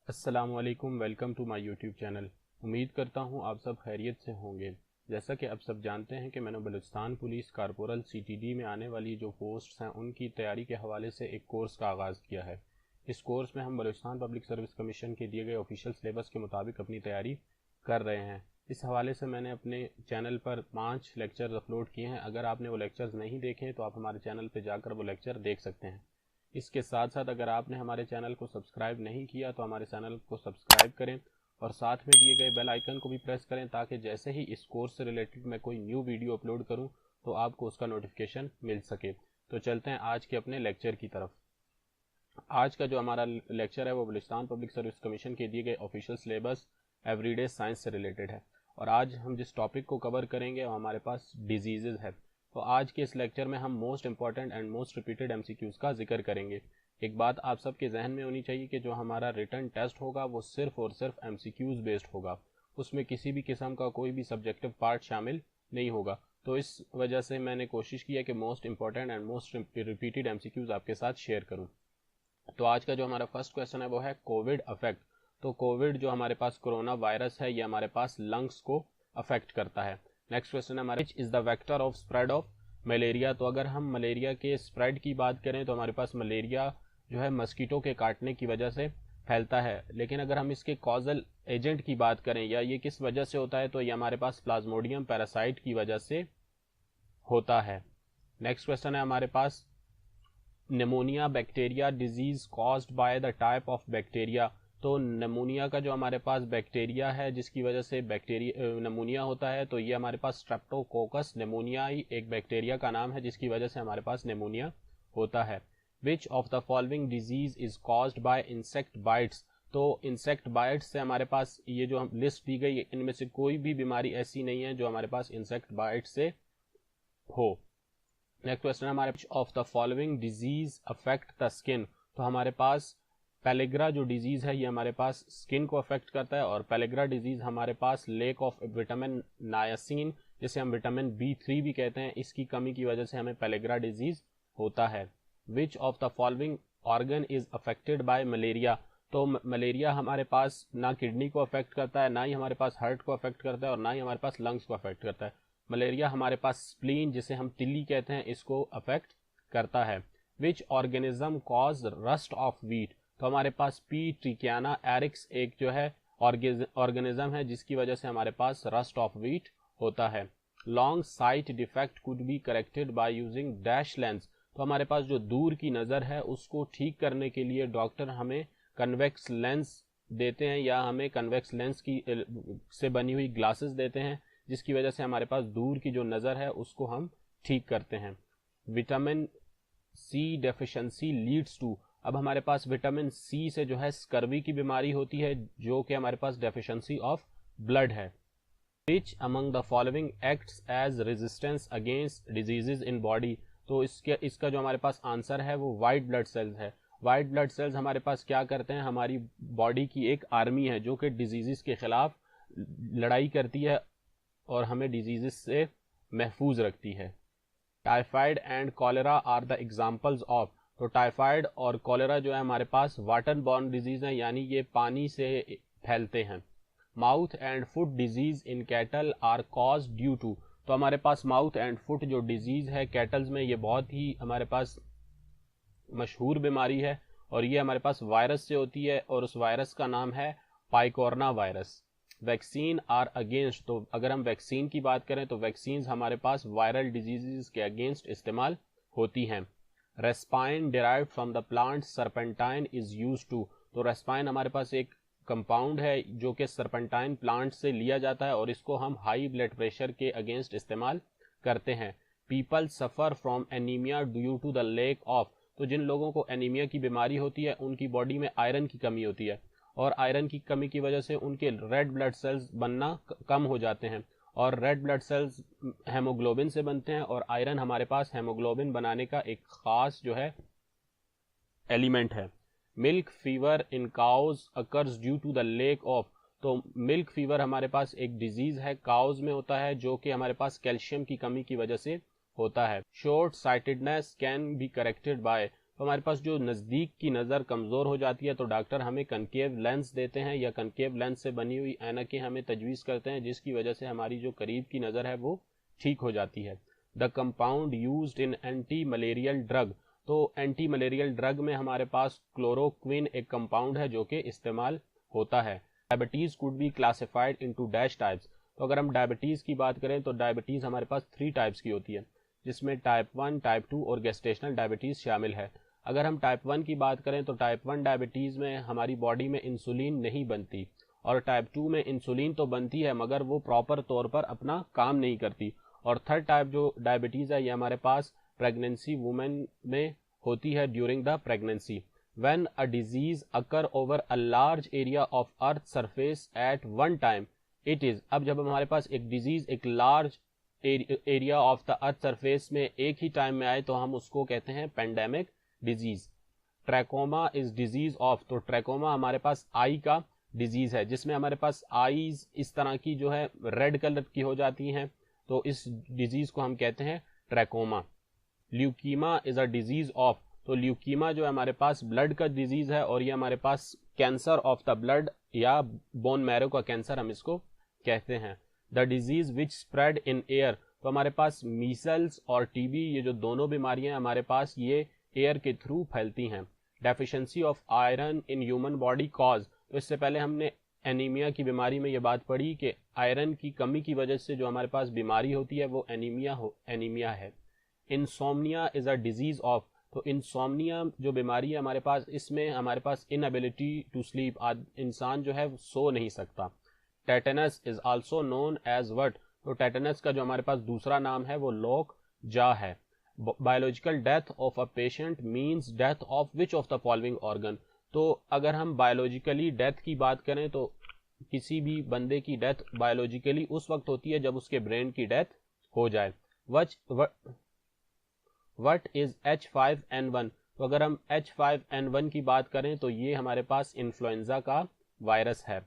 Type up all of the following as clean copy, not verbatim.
السلام علیکم، welcome to my YouTube channel. امید کرتا ہوں آپ سب خیریت سے ہوں گے۔ جیسا کہ آپ سب جانتے ہیں کہ میں نے بلوچستان پولیس کارپورل CTD میں آنے والی جو پوسٹس ہیں ان کی تیاری کے حوالے سے ایک کورس کا آغاز کیا ہے۔ اس کورس میں ہم بلوچستان پبلک سروس کمیشن کے دیے گئے آفیشیل سلیبس کے مطابق اپنی تیاری کر رہے ہیں۔ اس حوالے سے میں نے اپنے چینل پر 5 لیکچرز اپلوڈ کیے ہیں۔ اگر آپ نے وہ لیکچرز نہیں دیکھے تو آپ ہمارے چینل پہ جا کر وہ لیکچر دیکھ سکتے ہیں۔ اس کے ساتھ ساتھ اگر آپ نے ہمارے چینل کو سبسکرائب نہیں کیا تو ہمارے چینل کو سبسکرائب کریں اور ساتھ میں دیے گئے بیل آئیکن کو بھی پریس کریں تاکہ جیسے ہی اس کورس سے ریلیٹڈ میں کوئی نیو ویڈیو اپلوڈ کروں تو آپ کو اس کا نوٹیفیکیشن مل سکے۔ تو چلتے ہیں آج کے اپنے لیکچر کی طرف۔ آج کا جو ہمارا لیکچر ہے وہ بلوچستان پبلک سروس کمیشن کے دیے گئے official syllabus every day science سے ریلیٹڈ ہے، اور آج ہم جس ٹاپک کو کور کریں گے وہ ہمارے پاس ڈیزیزز ہے۔ تو آج کے اس لیکچر میں ہم most important and most repeated MCQs کا ذکر کریں گے۔ ایک بات آپ سب کے ذہن میں ہونی چاہیے کہ جو ہمارا ریٹن ٹیسٹ ہوگا وہ صرف اور صرف MCQs بیسڈ ہوگا، اس میں کسی بھی قسم کا کوئی بھی سبجیکٹو پارٹ شامل نہیں ہوگا۔ تو اس وجہ سے میں نے کوشش کی ہے کہ most important and most repeated MCQs آپ کے ساتھ شیئر کروں۔ تو آج کا جو ہمارا فرسٹ کویسچن ہے وہ ہے کووڈ افیکٹ۔ تو کووڈ جو ہمارے پاس کرونا وائرس ہے یہ ہمارے پاس لنگس کو افیکٹ کرتا ہے۔ نیکسٹ کویسچن ہے ہمارا which is the vector of spread of malaria. تو اگر ہم ملیریا کے اسپریڈ کی بات کریں تو ہمارے پاس ملیریا جو ہے مسکیٹو کے کاٹنے کی وجہ سے پھیلتا ہے، لیکن اگر ہم اس کے کازل ایجنٹ کی بات کریں یا یہ کس وجہ سے ہوتا ہے تو یہ ہمارے پاس پلازموڈیم پیراسائٹ کی وجہ سے ہوتا ہے۔ نیکسٹ کویسچن ہے ہمارے پاس pneumonia bacteria disease caused by the type of bacteria. تو نمونیا کا جو ہمارے پاس بیکٹیریا ہے جس کی وجہ سے نمونیا ہوتا ہے تو یہ ہمارے پاس اسٹریپٹوکوکس نمونیائی ایک بیکٹیریا کا نام ہے جس کی وجہ سے ہمارے پاس نمونیا ہوتا ہے۔ Which of the following disease is caused by insect bites؟ تو انسیکٹ بائٹس سے ہمارے پاس یہ جو لسٹ دی گئی ان میں سے کوئی بھی بیماری ایسی نہیں ہے جو ہمارے پاس انسیکٹ بائٹ سے ہو۔ نیکسٹ کویسچن ہمارے of the following disease effect the skin. تو ہمارے پاس پیلیگرا جو ڈیزیز ہے یہ ہمارے پاس اسکن کو افیکٹ کرتا ہے، اور پیلیگرا ڈیزیز ہمارے پاس لیک آف وٹامن نائسین جسے ہم وٹامن B3 بھی کہتے ہیں، اس کی کمی کی وجہ سے ہمیں پیلیگرا ڈیزیز ہوتا ہے۔ Which of the following organ is affected by malaria؟ تو ملیریا ہمارے پاس نہ کڈنی کو افیکٹ کرتا ہے، نہ ہی ہمارے پاس ہارٹ کو افیکٹ کرتا ہے، اور نہ ہی ہمارے پاس لنگس کو افیکٹ کرتا ہے۔ ملیریا ہمارے پاس سپلین جسے ہم تلی کہتے ہیں اس کو افیکٹ کرتا ہے۔ Which organism cause rust of wheat؟ تو ہمارے پاس پی ٹریکیانا ایرکس ایک جو ہے آرگنزم ہے جس کی وجہ سے ہمارے پاس رسٹ آف ویٹ ہوتا ہے۔ Long sight defect could be corrected by using dash lens۔ تو ہمارے پاس جو دور کی نظر ہے اس کو ٹھیک کرنے کے لیے ڈاکٹر ہمیں کنویکس لینس دیتے ہیں یا ہمیں کنویکس لینس کی سے بنی ہوئی گلاسز دیتے ہیں جس کی وجہ سے ہمارے پاس دور کی جو نظر ہے اس کو ہم ٹھیک کرتے ہیں۔ Vitamin C deficiency leads to. اب ہمارے پاس وٹامن C سے جو ہے اسکروی کی بیماری ہوتی ہے جو کہ ہمارے پاس ڈیفیشنسی آف بلڈ ہے۔ Which among the following acts as resistance against diseases in body؟ تو اس کا جو ہمارے پاس آنسر ہے وہ وائٹ بلڈ سیلز ہے۔ وائٹ بلڈ سیلز ہمارے پاس کیا کرتے ہیں، ہماری باڈی کی ایک آرمی ہے جو کہ ڈیزیزز کے خلاف لڑائی کرتی ہے اور ہمیں ڈیزیزز سے محفوظ رکھتی ہے۔ Typhoid and cholera are the examples of. تو ٹائیفائڈ اور کالرا جو ہے ہمارے پاس واٹر بورن ڈیزیز ہیں، یعنی یہ پانی سے پھیلتے ہیں۔ Mouth and foot disease in cattle are caused due to. تو ہمارے پاس ماؤتھ اینڈ فٹ جو ڈیزیز ہے کیٹلز میں یہ بہت ہی ہمارے پاس مشہور بیماری ہے اور یہ ہمارے پاس وائرس سے ہوتی ہے، اور اس وائرس کا نام ہے picornavirus. Vaccine are against. تو اگر ہم ویکسین کی بات کریں تو ویکسینز ہمارے پاس وائرل ڈیزیزز کے اگینسٹ استعمال ہوتی ہیں۔ Reserpine derived from the plant serpentine is used to. تو ریسپائن ہمارے پاس ایک کمپاؤنڈ ہے جو کہ سرپنٹائن پلانٹ سے لیا جاتا ہے اور اس کو ہم ہائی بلڈ پریشر کے اگینسٹ استعمال کرتے ہیں۔ People suffer from anaemia due to the lack of. تو جن لوگوں کو انیمیا کی بیماری ہوتی ہے ان کی باڈی میں آئرن کی کمی ہوتی ہے، اور آئرن کی کمی کی وجہ سے ان کے ریڈ بلڈ سیلز بننا کم ہو جاتے ہیں، اور ریڈ بلڈ سیلز ہیموگلوبن سے بنتے ہیں، اور آئرن ہمارے پاس ہیموگلوبن بنانے کا ایک خاص جو ہے ایلیمنٹ ہے۔ Milk fever in cows occurs due to the lack of. تو ملک فیور ہمارے پاس ایک ڈیزیز ہے، کاؤز میں ہوتا ہے جو کہ ہمارے پاس کیلشیم کی کمی کی وجہ سے ہوتا ہے۔ Short sightedness can be corrected by. تو ہمارے پاس جو نزدیک کی نظر کمزور ہو جاتی ہے تو ڈاکٹر ہمیں کنکیو لینس دیتے ہیں یا کنکیو لینس سے بنی ہوئی اینکیں ہمیں تجویز کرتے ہیں، جس کی وجہ سے ہماری جو قریب کی نظر ہے وہ ٹھیک ہو جاتی ہے۔ The compound used in anti malarial drug, تو اینٹی ملیریل ڈرگ میں ہمارے پاس کلوروکوین ایک کمپاؤنڈ ہے جو کہ استعمال ہوتا ہے۔ Diabetes could be classified into dash types، تو اگر ہم ڈائبٹیز کی بات کریں تو ڈائبٹیز ہمارے پاس 3 ٹائپس کی ہوتی ہے، جس میں ٹائپ 1، ٹائپ 2 اور گیسٹیشنل ڈائبٹیز شامل ہے۔ اگر ہم ٹائپ 1 کی بات کریں تو ٹائپ 1 ڈائبٹیز میں ہماری باڈی میں انسولین نہیں بنتی، اور ٹائپ 2 میں انسولین تو بنتی ہے مگر وہ پراپر طور پر اپنا کام نہیں کرتی۔ اور تھرڈ ٹائپ جو ڈائبٹیز ہے یہ ہمارے پاس پریگننسی وومن میں ہوتی ہے during the pregnancy. When a disease occur over a large area of earth surface at one time, it is، اب جب ہمارے پاس ایک ڈیزیز ایک large area of the earth surface میں ایک ہی ٹائم میں آئے تو ہم اس کو کہتے ہیں pandemic disease. Trachoma is disease of, تو ٹریکوما ہمارے پاس آئی کا ڈیزیز ہے، جس میں ہمارے پاس آئیز اس طرح کی جو ہے ریڈ کلر کی ہو جاتی ہیں، تو اس ڈیزیز کو ہم کہتے ہیں trachoma. لیوکیما is a disease of, تو لیوکیما جو ہے ہمارے پاس بلڈ کا ڈیزیز ہے اور یہ ہمارے پاس کینسر آف دا بلڈ یا بون میرو کا کینسر ہم اس کو کہتے ہیں۔ The disease which spread in air, تو ہمارے پاس میسلس اور ٹی بی یہ جو دونوں بیماریاں ہمارے پاس یہ ایئر کے تھرو پھیلتی ہیں۔ Deficiency of iron in human body cause, تو اس سے پہلے ہم نے اینیمیا کی بیماری میں یہ بات پڑھی کہ آئرن کی کمی کی وجہ سے جو ہمارے پاس بیماری ہوتی ہے وہ اینیمیا ہے۔ انسومنیا از اے ڈیزیز آف، تو انسومنیا جو بیماری ہے ہمارے پاس اس میں ہمارے پاس انابیلٹی ٹو سلیپ، انسان جو ہے سو نہیں سکتا۔ Tetanus is also known as what, تو ٹیٹنس کا جو ہمارے پاس دوسرا نام ہے وہ لوک جا ہے۔ Biological death of a patient means death of which of the following organ, تو اگر ہم بایولوجیکلی ڈیتھ کی بات کریں تو کسی بھی بندے کی ڈیتھ بایولوجیکلی اس وقت ہوتی ہے جب اس کے برین کی ڈیتھ ہو جائے۔ وٹ از H5N1، تو اگر ہم H5N1 کی بات کریں تو یہ ہمارے پاس انفلوئنزا کا وائرس ہے۔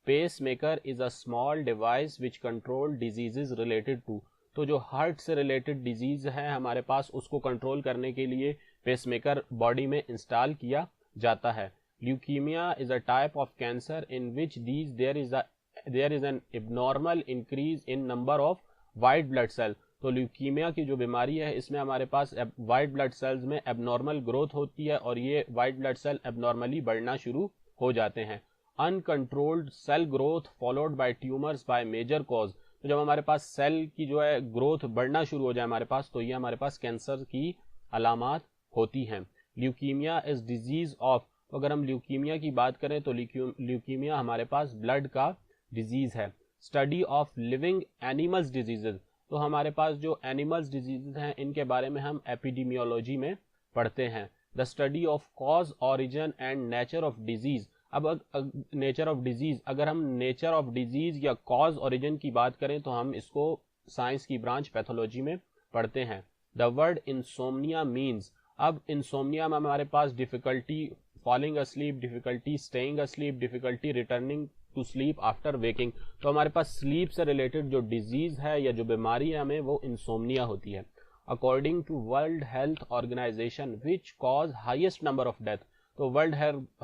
Pacemaker is a small device which control diseases related to, تو جو ہارٹ سے ریلیٹڈ ڈیزیز ہے ہمارے پاس اس کو کنٹرول کرنے کے لیے پیس میکر باڈی میں انسٹال کیا جاتا ہے۔ Leukaemia is a type of cancer in which there is an abnormal increase in number of white blood cells، تو لیوکیمیا کی جو بیماری ہے اس میں ہمارے پاس وائٹ بلڈ سیلز میں اب نارمل گروتھ ہوتی ہے اور یہ وائٹ بلڈ سیل اب نارملی بڑھنا شروع ہو جاتے ہیں۔ Uncontrolled cell growth followed by tumours by major cause, تو جب ہمارے پاس سیل کی جو ہے گروتھ بڑھنا شروع ہو جائے ہمارے پاس تو یہ ہمارے پاس کینسر کی علامات ہوتی ہیں۔ لیوکیمیا از ڈیزیز آف، تو اگر ہم لیوکیمیا کی بات کریں تو لیوکیمیا ہمارے پاس بلڈ کا ڈیزیز ہے۔ Study of living animals diseases, تو ہمارے پاس جو اینیملز ڈیزیزز ہیں ان کے بارے میں ہم ایپیڈیمیولوجی میں پڑھتے ہیں۔ The study of cause, origin and nature of disease, اب نیچر آف ڈیزیز، اگر ہم نیچر آف ڈیزیز یا کاز اوریجن کی بات کریں تو ہم اس کو سائنس کی برانچ پیتھولوجی میں پڑھتے ہیں۔ دا ورڈ انسومنیا مینز، اب انسومنیا میں ہمارے پاس difficulty falling asleep, difficulty staying asleep, difficulty returning to sleep after waking, تو ہمارے پاس سلیپ سے ریلیٹڈ جو ڈیزیز ہے یا جو بیماری ہے ہمیں وہ انسومنیا ہوتی ہے۔ According to World Health Organization which cause highest number of death, تو ورلڈ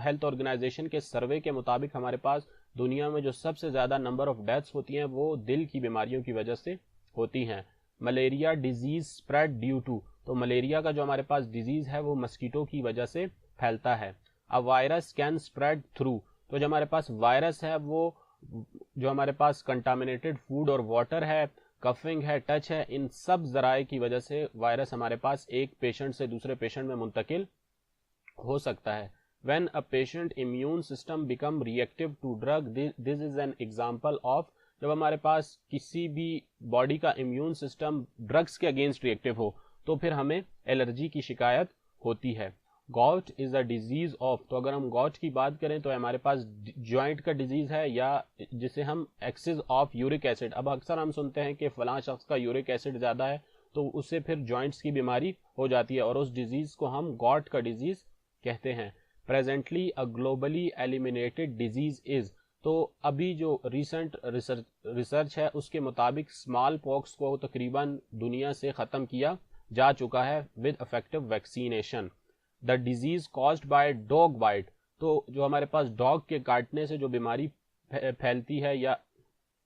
ہیلتھ آرگنائزیشن کے سروے کے مطابق ہمارے پاس دنیا میں جو سب سے زیادہ نمبر آف ڈیتھس ہوتی ہیں وہ دل کی بیماریوں کی وجہ سے ہوتی ہیں۔ Malaria disease spread due to, تو ملیریا کا جو ہمارے پاس ڈیزیز ہے وہ مسکیٹو کی وجہ سے پھیلتا ہے۔ A virus can spread through, تو جو ہمارے پاس وائرس ہے وہ جو ہمارے پاس کنٹامنیٹڈ فوڈ اور واٹر ہے، کفنگ ہے، ٹچ ہے، ان سب ذرائع کی وجہ سے وائرس ہمارے پاس ایک پیشنٹ سے دوسرے پیشنٹ میں منتقل ہو سکتا ہے۔ When a patient immune system become reactive to drug, this is an example of، جب ہمارے پاس کسی بھی باڈی کا امیون سسٹم ڈرگس کے اگینسٹ ریئیکٹیو ہو تو پھر ہمیں الرجی کی شکایت ہوتی ہے۔ Gout is a disease of, تو اگر ہم گاؤٹ کی بات کریں تو ہمارے پاس جوائنٹ کا ڈیزیز ہے یا جسے ہم ایکسس آف یورک ایسڈ، اب اکثر ہم سنتے ہیں کہ فلاں شخص کا یورک ایسڈ زیادہ ہے تو اس سے پھر جوائنٹس کی بیماری ہو جاتی ہے اور اس ڈیزیز کو ہم گاؤٹ کا ڈیزیز کہتے ہیں۔ Presently a globally eliminated disease is, تو ابھی جو ریسنٹ ریسرچ ہے اس کے مطابق اسمال پاکس کو تقریباً دنیا سے ختم کیا جا چکا ہے with effective vaccination. The disease caused by dog byte, تو جو ہمارے پاس ڈاگ کے کاٹنے سے جو بیماری پھیلتی ہے، یا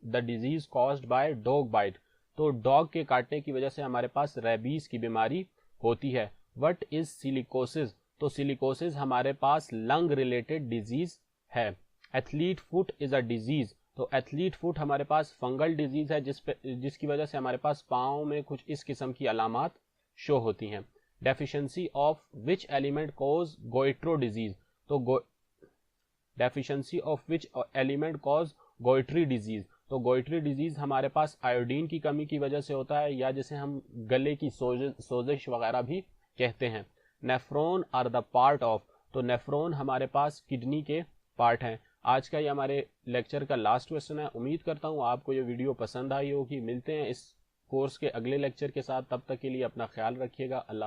the disease caused by dog byte, تو ڈاگ کے کاٹنے کی وجہ سے ہمارے پاس ریبیز کی بیماری ہوتی ہے. What is silicosis? تو سیلیکوسز ہمارے پاس لنگ ریلیٹڈ ڈیزیز ہے. Athlete foot is a disease, تو ایتھلیٹ فٹ ہمارے پاس فنگل ڈیزیز ہے جس کی وجہ سے ہمارے پاس پاؤں میں کچھ اس قسم کی علامات شو ہوتی ہیں. Deficiency of which element causes goitre disease? تو deficiency of which element causes goitre disease? تو گوئٹری ڈیزیز ہمارے پاس آیوڈین کی کمی کی وجہ سے ہوتا ہے، یا جسے ہم گلے کی سوزش وغیرہ بھی کہتے ہیں. Nephron are the part of? تو نیفرون ہمارے پاس کڈنی کے پارٹ ہیں. آج کا یہ ہمارے لیکچر کا لاسٹ کویسچن ہے. امید کرتا ہوں آپ کو یہ ویڈیو پسند آئی ہوگی. ملتے ہیں اس کورس کے اگلے لیکچر کے ساتھ، تب تک کے لیے اپنا خیال رکھیے گا. اللہ